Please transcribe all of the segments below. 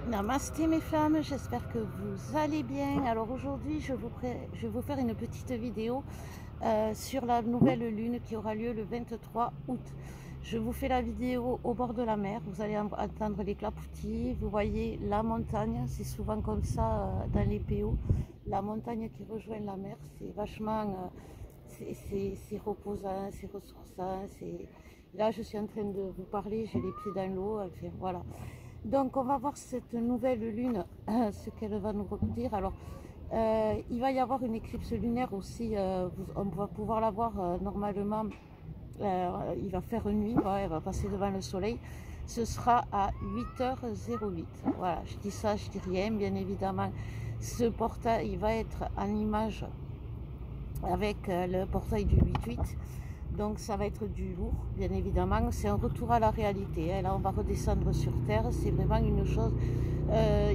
Namasté mes femmes, j'espère que vous allez bien. Alors aujourd'hui je vais vous faire une petite vidéo sur la nouvelle lune qui aura lieu le 23 août. Je vous fais la vidéo au bord de la mer, vous allez entendre les clapotis, vous voyez la montagne, c'est souvent comme ça dans les PO, la montagne qui rejoint la mer, c'est vachement, c'est reposant, c'est ressourçant, là je suis en train de vous parler, j'ai les pieds dans l'eau, enfin voilà. Donc on va voir cette nouvelle lune, ce qu'elle va nous dire. Alors il va y avoir une éclipse lunaire aussi, on va pouvoir la voir normalement, il va faire nuit, ouais, elle va passer devant le soleil, ce sera à 8h08. Voilà, je dis ça, je dis rien, bien évidemment. Ce portail il va être en image avec le portail du 8-8. Donc ça va être du lourd, bien évidemment. C'est un retour à la réalité. Hein. Là, on va redescendre sur Terre. C'est vraiment une chose.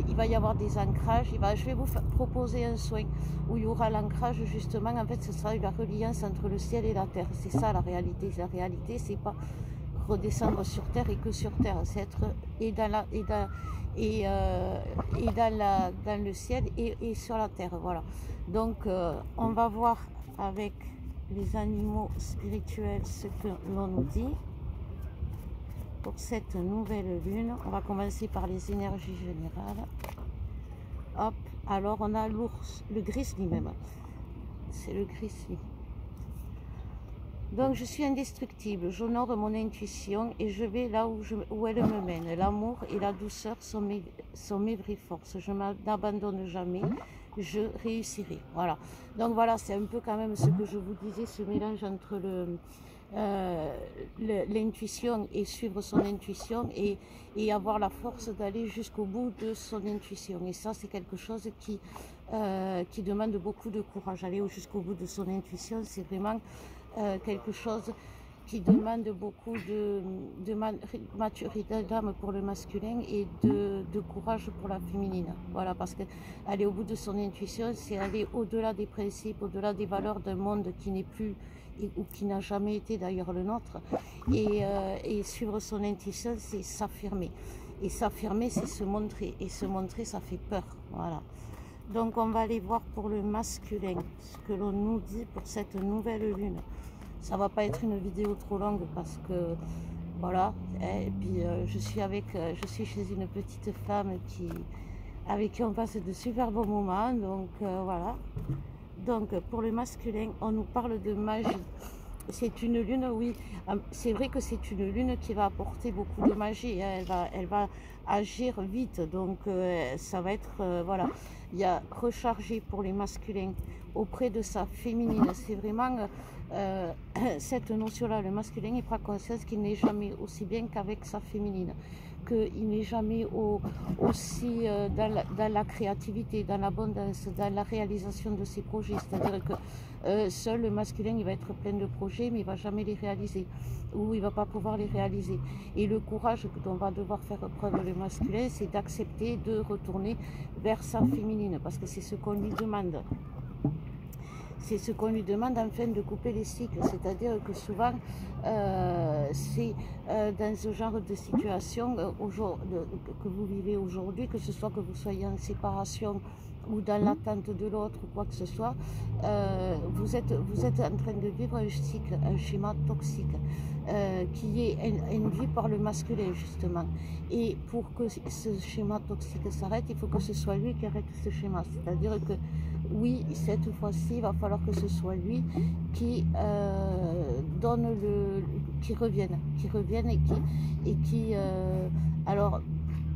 Il va y avoir des ancrages. Je vais vous proposer un soin où il y aura l'ancrage, justement. En fait, ce sera la reliance entre le ciel et la Terre. C'est ça la réalité. La réalité, c'est pas redescendre sur Terre et que sur Terre. C'est être dans le ciel et sur la Terre. Voilà. Donc, on va voir avec les animaux spirituels, ce que l'on nous dit pour cette nouvelle lune. On va commencer par les énergies générales. Hop, alors on a l'ours, le grizzly même. C'est le grizzly. Donc je suis indestructible, j'honore mon intuition et je vais là où elle me mène. L'amour et la douceur sont mes vraies forces. Je n'abandonne jamais, je réussirai. Voilà. Donc voilà, c'est un peu quand même ce que je vous disais, ce mélange entre l'intuition et suivre son intuition et avoir la force d'aller jusqu'au bout de son intuition. Et ça, c'est quelque chose qui demande beaucoup de courage. Aller jusqu'au bout de son intuition, c'est vraiment quelque chose qui demande beaucoup de maturité d'âme pour le masculin et de courage pour la féminine. Voilà, parce que aller au bout de son intuition, c'est aller au-delà des principes, au-delà des valeurs d'un monde qui n'est plus ou qui n'a jamais été d'ailleurs le nôtre. Et suivre son intuition, c'est s'affirmer. Et s'affirmer, c'est se montrer. Et se montrer, ça fait peur. Voilà. Donc on va aller voir pour le masculin ce que l'on nous dit pour cette nouvelle lune. Ça va pas être une vidéo trop longue parce que voilà. Et puis je suis chez une petite femme avec qui on passe de super bons moments. Donc voilà. Donc pour le masculin, on nous parle de magie. C'est une lune, oui, c'est vrai que c'est une lune qui va apporter beaucoup de magie, hein. Elle va agir vite, donc ça va être, voilà, il y a rechargé pour les masculins auprès de sa féminine. C'est vraiment cette notion-là, le masculin, il prend conscience qu'il n'est jamais aussi bien qu'avec sa féminine, qu'il n'est jamais aussi dans la créativité, dans l'abondance, dans la réalisation de ses projets. C'est-à-dire que seul le masculin, il va être plein de projets, mais il ne va jamais les réaliser, ou il ne va pas pouvoir les réaliser. Et le courage dont va devoir faire preuve le masculin, c'est d'accepter de retourner vers sa féminine, parce que c'est ce qu'on lui demande. C'est ce qu'on lui demande afin de couper les cycles. C'est-à-dire que souvent, c'est dans ce genre de situation que vous vivez aujourd'hui, que ce soit que vous soyez en séparation ou dans l'attente de l'autre ou quoi que ce soit, vous êtes en train de vivre un cycle, un schéma toxique qui est induit par le masculin justement. Et pour que ce schéma toxique s'arrête, il faut que ce soit lui qui arrête ce schéma. C'est-à-dire que oui, cette fois-ci, il va falloir que ce soit lui qui qui revienne et qui alors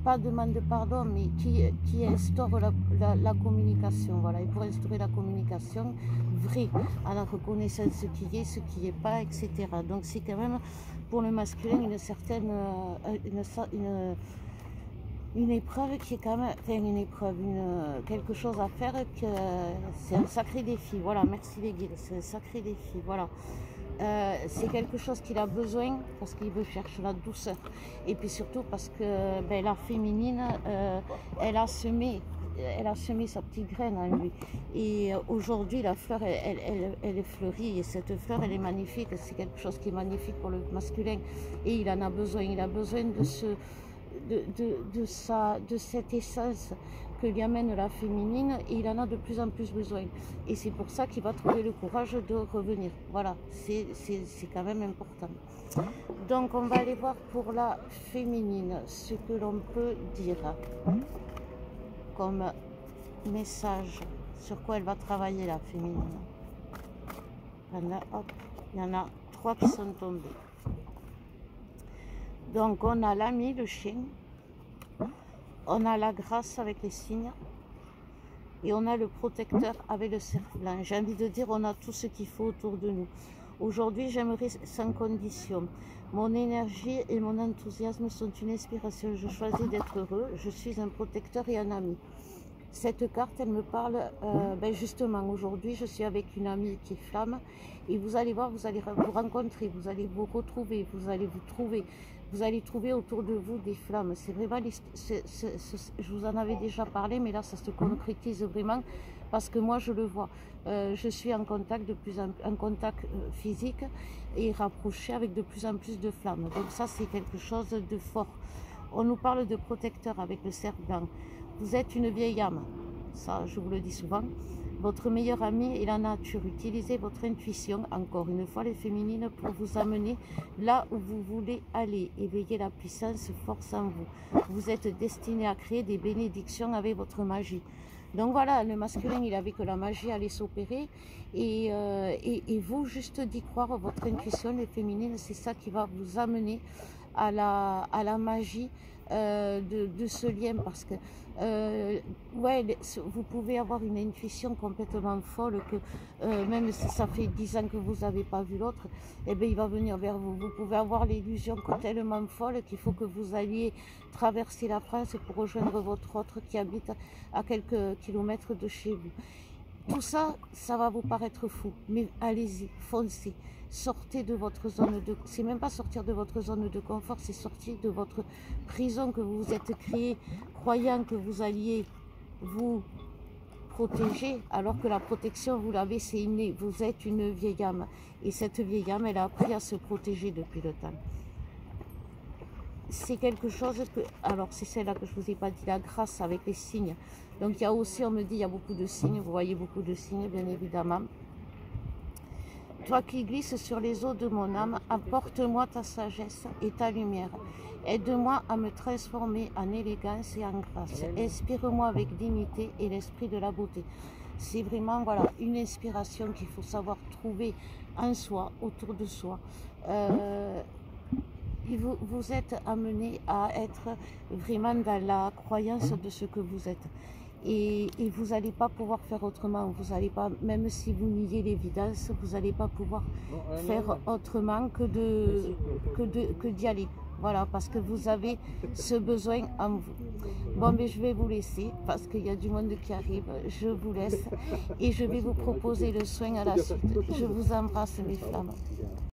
pas demande pardon, mais qui instaure la communication. Voilà, et pour instaurer la communication vraie, en la reconnaissant ce qui est, ce qui n'est pas, etc. Donc c'est quand même pour le masculin une certaine une épreuve qui est quand même, enfin une épreuve, quelque chose à faire, que c'est un sacré défi. Voilà, merci les guides, c'est un sacré défi. Voilà, c'est quelque chose qu'il a besoin parce qu'il veut chercher la douceur, et puis surtout parce que ben, la féminine, elle a semé sa petite graine en lui, et aujourd'hui la fleur elle est fleurie, et cette fleur elle est magnifique. C'est quelque chose qui est magnifique pour le masculin, et il en a besoin. Il a besoin de cette essence que lui amène la féminine, et il en a de plus en plus besoin. Et c'est pour ça qu'il va trouver le courage de revenir. Voilà, c'est quand même important. Donc on va aller voir pour la féminine ce que l'on peut dire comme message, sur quoi elle va travailler la féminine. Hop, il y en a 3 qui sont tombés. Donc on a l'ami, le chien, on a la grâce avec les signes, et on a le protecteur avec le cerf blanc. J'ai envie de dire, on a tout ce qu'il faut autour de nous. Aujourd'hui, j'aimerais sans condition. Mon énergie et mon enthousiasme sont une inspiration. Je choisis d'être heureux. Je suis un protecteur et un ami. Cette carte, elle me parle, justement, aujourd'hui, je suis avec une amie qui est flamme, et vous allez voir, vous allez vous rencontrer, vous allez vous retrouver, vous allez vous trouver, vous allez trouver autour de vous des flammes. C'est vraiment, je vous en avais déjà parlé, mais là, ça se concrétise vraiment, parce que moi, je le vois. Je suis en contact, en contact physique et rapproché avec de plus en plus de flammes. Donc ça, c'est quelque chose de fort. On nous parle de protecteur avec le cerf blanc. Vous êtes une vieille âme, ça je vous le dis souvent. Votre meilleur ami est la nature. Utilisez votre intuition, encore une fois les féminines, pour vous amener là où vous voulez aller. Éveillez la puissance, force en vous. Vous êtes destiné à créer des bénédictions avec votre magie. Donc voilà, le masculin, il avait que la magie allait s'opérer. Et vous, juste d'y croire, votre intuition, les féminines, c'est ça qui va vous amener à la magie de ce lien, parce que ouais, vous pouvez avoir une intuition complètement folle que même si ça fait 10 ans que vous n'avez pas vu l'autre, eh bien, il va venir vers vous. Vous pouvez avoir l'illusion tellement folle qu'il faut que vous alliez traverser la France pour rejoindre votre autre qui habite à quelques kilomètres de chez vous. Tout ça, ça va vous paraître fou, mais allez-y, foncez. Sortez de votre zone de... C'est même pas sortir de votre zone de confort, c'est sortir de votre prison que vous vous êtes créée, croyant que vous alliez vous protéger, alors que la protection, vous l'avez, c'est inné. Vous êtes une vieille âme. Et cette vieille âme, elle a appris à se protéger depuis le temps. C'est quelque chose que... Alors, c'est celle-là que je ne vous ai pas dit, la grâce avec les signes. Donc, il y a aussi, on me dit, il y a beaucoup de signes. Vous voyez beaucoup de signes, bien évidemment. Toi qui glisses sur les eaux de mon âme, apporte-moi ta sagesse et ta lumière. Aide-moi à me transformer en élégance et en grâce. Inspire-moi avec dignité et l'esprit de la beauté. C'est vraiment, voilà, une inspiration qu'il faut savoir trouver en soi, autour de soi. Vous êtes amené à être vraiment dans la croyance de ce que vous êtes. Et vous n'allez pas pouvoir faire autrement. Vous n'allez pas, même si vous niez l'évidence, vous n'allez pas pouvoir faire autrement que d'y aller. Voilà, parce que vous avez ce besoin en vous. Bon, mais je vais vous laisser parce qu'il y a du monde qui arrive. Je vous laisse et je vais vous proposer le soin à la suite. Je vous embrasse, mes flammes.